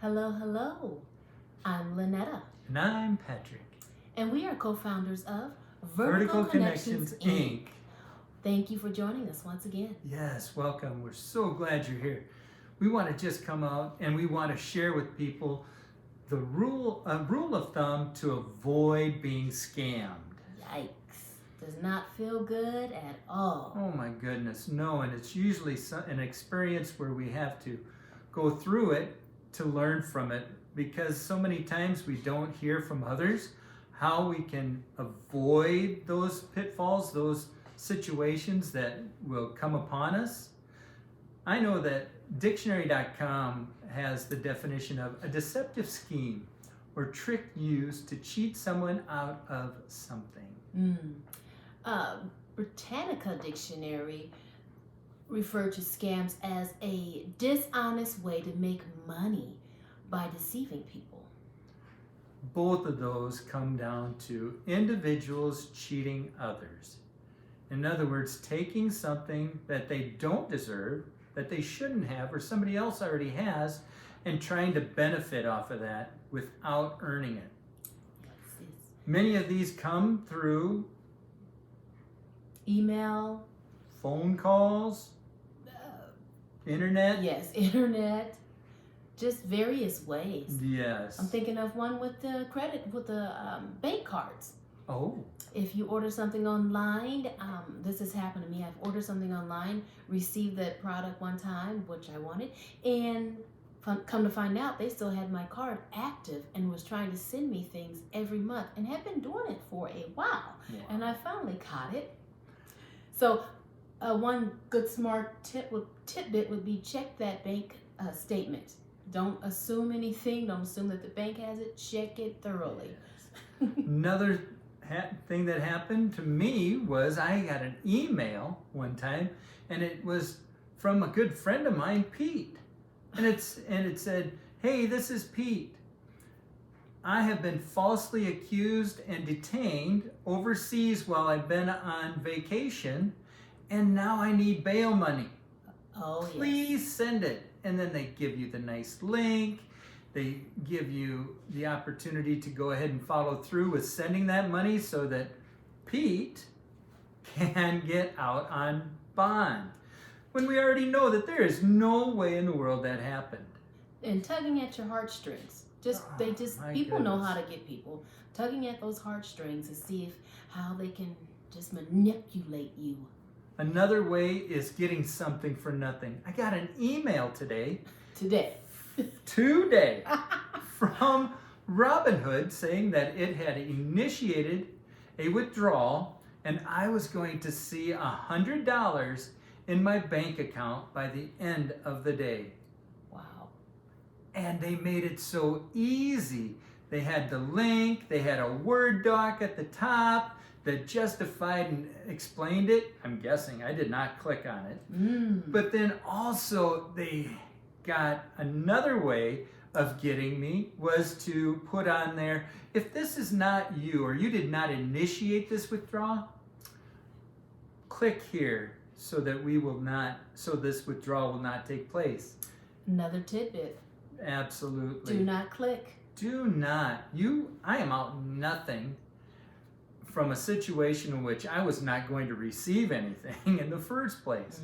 Hello, hello. I'm Linnetta. And I'm Patrick. And we are co-founders of Vertical Connections, Inc. Thank you for joining us once again. Yes, welcome. We're so glad you're here. We want to just come out and we want to share with people the rule of thumb to avoid being scammed. Yikes. Does not feel good at all. Oh my goodness, no. And it's usually an experience where we have to go through it to learn from it, because so many times we don't hear from others how we can avoid those pitfalls, those situations that will come upon us. I know that dictionary.com has the definition of a deceptive scheme or trick used to cheat someone out of something. Britannica Dictionary referred to scams as a dishonest way to make money by deceiving people. Both of those come down to individuals cheating others. In other words, taking something that they don't deserve, that they shouldn't have, or somebody else already has, and trying to benefit off of that without earning it. Many of these come through email, phone calls, internet. Yes, internet, just various ways. Yes. I'm thinking of one with the bank cards. Oh. If you order something online, this has happened to me. I've ordered something online, received that product one time, which I wanted, and come to find out they still had my card active and was trying to send me things every month and had been doing it for a while. Wow. And I finally caught it. So one good smart tidbit would be check that bank statement. Don't assume anything. Don't assume that the bank has it. Check it thoroughly. Yes. Another thing that happened to me was I got an email one time, and it was from a good friend of mine, Pete. And it said, "Hey, this is Pete. I have been falsely accused and detained overseas while I've been on vacation, and now I need bail money. Oh, Please yes. send it." And then they give you the nice link. They give you the opportunity to go ahead and follow through with sending that money so that Pete can get out on bond. When we already know that there is no way in the world that happened. And tugging at your heartstrings. People know how to get people. Tugging at those heartstrings to see how they can just manipulate you. Another way is getting something for nothing. I got an email today from Robinhood saying that it had initiated a withdrawal and I was going to see $100 in my bank account by the end of the day. Wow. And they made it so easy. They had the link, they had a Word doc at the top that justified and explained it. I'm guessing I did not click on it. But then also they got another way of getting me was to put on there, if this is not you or you did not initiate this withdrawal, click here so that this withdrawal will not take place. Another tidbit. Absolutely. Do not click. Do not. I am out nothing from a situation in which I was not going to receive anything in the first place.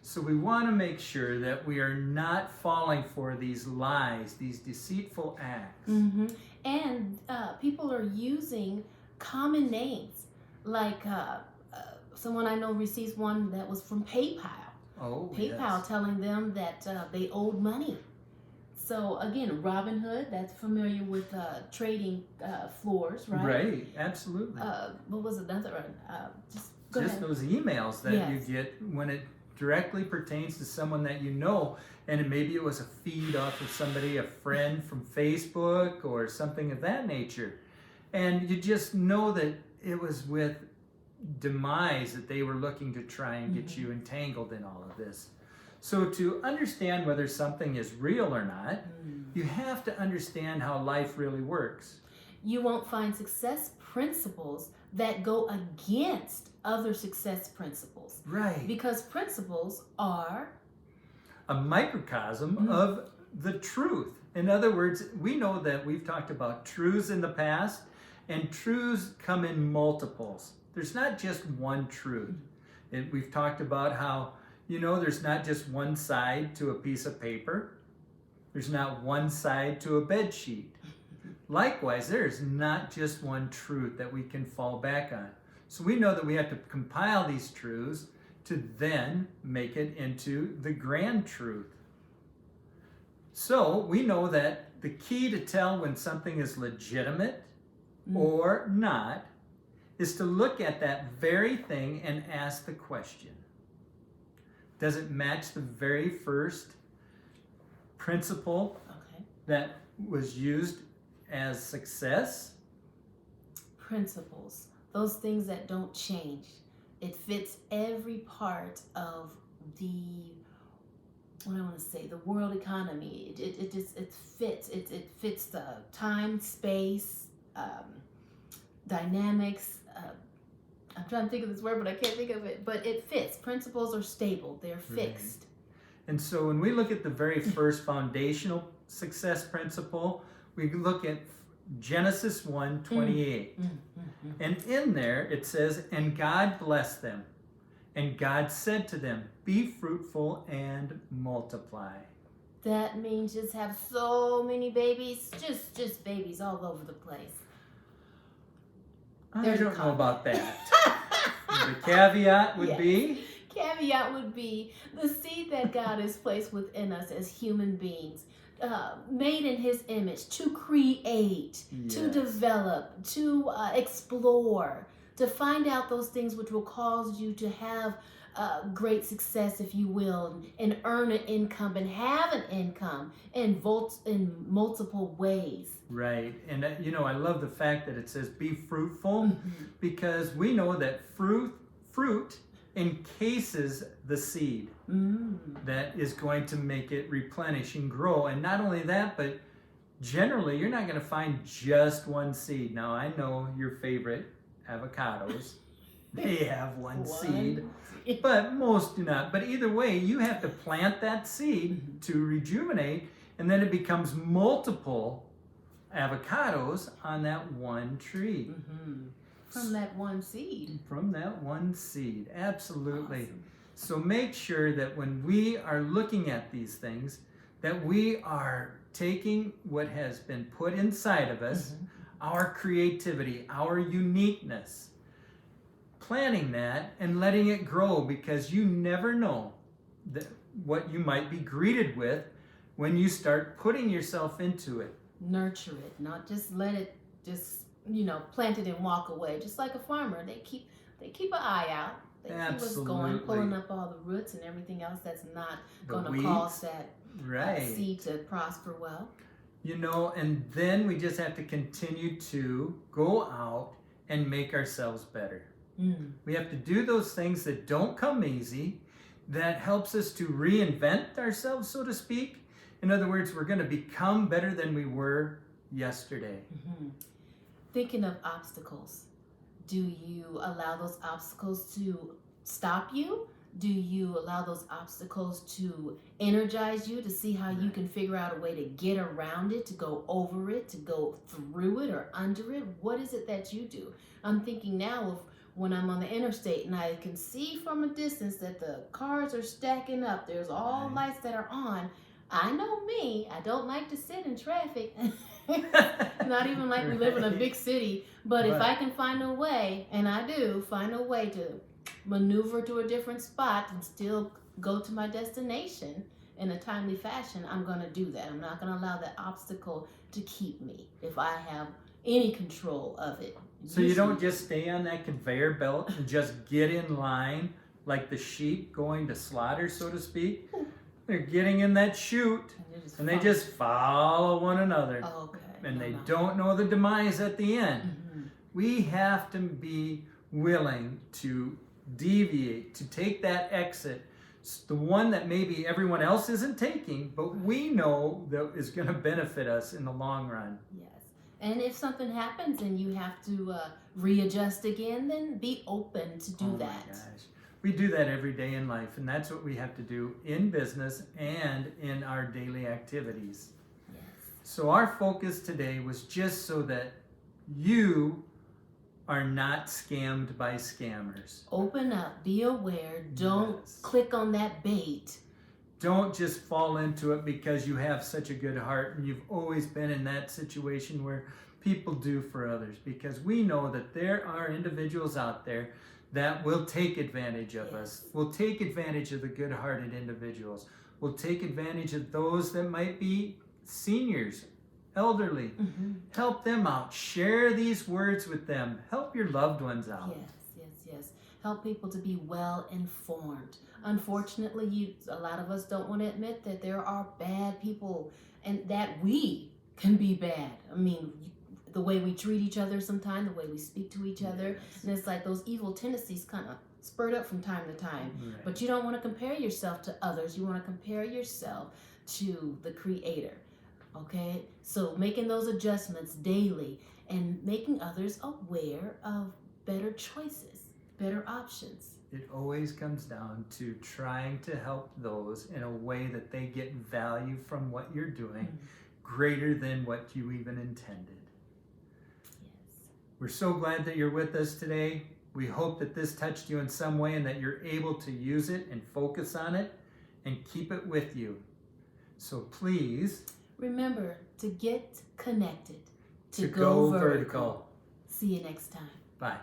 So we want to make sure that we are not falling for these lies, these deceitful acts. And people are using common names. Like someone I know receives one that was from PayPal. Oh, PayPal yes. telling them that they owed money. So again, Robinhood, that's familiar with trading floors, right? Right, absolutely. What was another one? Just those emails that Yes. you get when it directly pertains to someone that you know, and maybe it was a feed off of somebody, a friend from Facebook or something of that nature. And you just know that it was with demise that they were looking to try and get you entangled in all of this. So to understand whether something is real or not, you have to understand how life really works. You won't find success principles that go against other success principles. Right. Because principles are a microcosm of the truth. In other words, we know that we've talked about truths in the past, and truths come in multiples. There's not just one truth. We've talked about how, there's not just one side to a piece of paper. There's not one side to a bed sheet. Likewise, there is not just one truth that we can fall back on. So we know that we have to compile these truths to then make it into the grand truth. So we know that the key to tell when something is legitimate or not is to look at that very thing and ask the question, does it match the very first principle that was used as success? Principles, those things that don't change. It fits every part of the world economy. It fits. It fits the time, space, dynamics. I'm trying to think of this word, but I can't think of it. But it fits. Principles are stable. They're fixed. Right. And so when we look at the very first foundational success principle, we look at Genesis 1:28. And in there it says, and God blessed them. And God said to them, be fruitful and multiply. That means just have so many babies, just babies all over the place. I don't know about that. The caveat would be? Caveat would be the seed that God has placed within us as human beings, made in His image, to create, to develop, to explore, to find out those things which will cause you to have great success, if you will, and earn an income and have an income in multiple ways. Right. And I love the fact that it says be fruitful, because we know that fruit encases the seed that is going to make it replenish and grow. And not only that, but generally you're not going to find just one seed. Now I know your favorite avocados, they have one seed, but most do not. But either way, you have to plant that seed to rejuvenate, and then it becomes multiple avocados on that one tree. From that one seed. From that one seed, absolutely. Awesome. So make sure that when we are looking at these things, that we are taking what has been put inside of us, our creativity, our uniqueness, planting that and letting it grow, because you never know what you might be greeted with when you start putting yourself into it. Nurture it, not just let it plant it and walk away. Just like a farmer, they keep an eye out. They see what's going, pulling up all the roots and everything else that's not going to cause that seed to prosper well. And then we just have to continue to go out and make ourselves better. We have to do those things that don't come easy, that helps us to reinvent ourselves, so to speak. In other words, we're going to become better than we were yesterday. Thinking of obstacles, do you allow those obstacles to stop you? Do you allow those obstacles to energize you, to see how you can figure out a way to get around it, to go over it, to go through it or under it? What is it that you do? I'm thinking now of when I'm on the interstate and I can see from a distance that the cars are stacking up. There's all lights that are on. I know me. I don't like to sit in traffic. Not even like we live in a big city. But if I can find a way, and I do, find a way to maneuver to a different spot and still go to my destination in a timely fashion, I'm going to do that. I'm not going to allow that obstacle to keep me if I have any control of it. So you don't just stay on that conveyor belt and just get in line like the sheep going to slaughter, so to speak. They're getting in that chute and they just follow one another. And they don't know the demise at the end. We have to be willing to deviate, to take that exit, the one that maybe everyone else isn't taking, but we know that is going to benefit us in the long run. Yes. And if something happens and you have to readjust again, then be open to do that. My gosh. We do that every day in life, and that's what we have to do in business and in our daily activities. Yes. So our focus today was just so that you are not scammed by scammers. Open up, be aware, don't Yes. click on that bait. Don't just fall into it because you have such a good heart and you've always been in that situation where people do for others, because we know that there are individuals out there that will take advantage of us, will take advantage of the good-hearted individuals, will take advantage of those that might be seniors, elderly. Help them out. Share these words with them. Help your loved ones out. Yes. Help people to be well informed. Unfortunately, a lot of us don't want to admit that there are bad people and that we can be bad. I mean, the way we treat each other sometimes, the way we speak to each other, and it's like those evil tendencies kind of spurt up from time to time. Right. But you don't want to compare yourself to others. You want to compare yourself to the Creator. Okay? So making those adjustments daily and making others aware of better choices, better options. It always comes down to trying to help those in a way that they get value from what you're doing, greater than what you even intended. Yes. We're so glad that you're with us today. We hope that this touched you in some way and that you're able to use it and focus on it and keep it with you. So please remember to get connected, to go vertical. See you next time. Bye.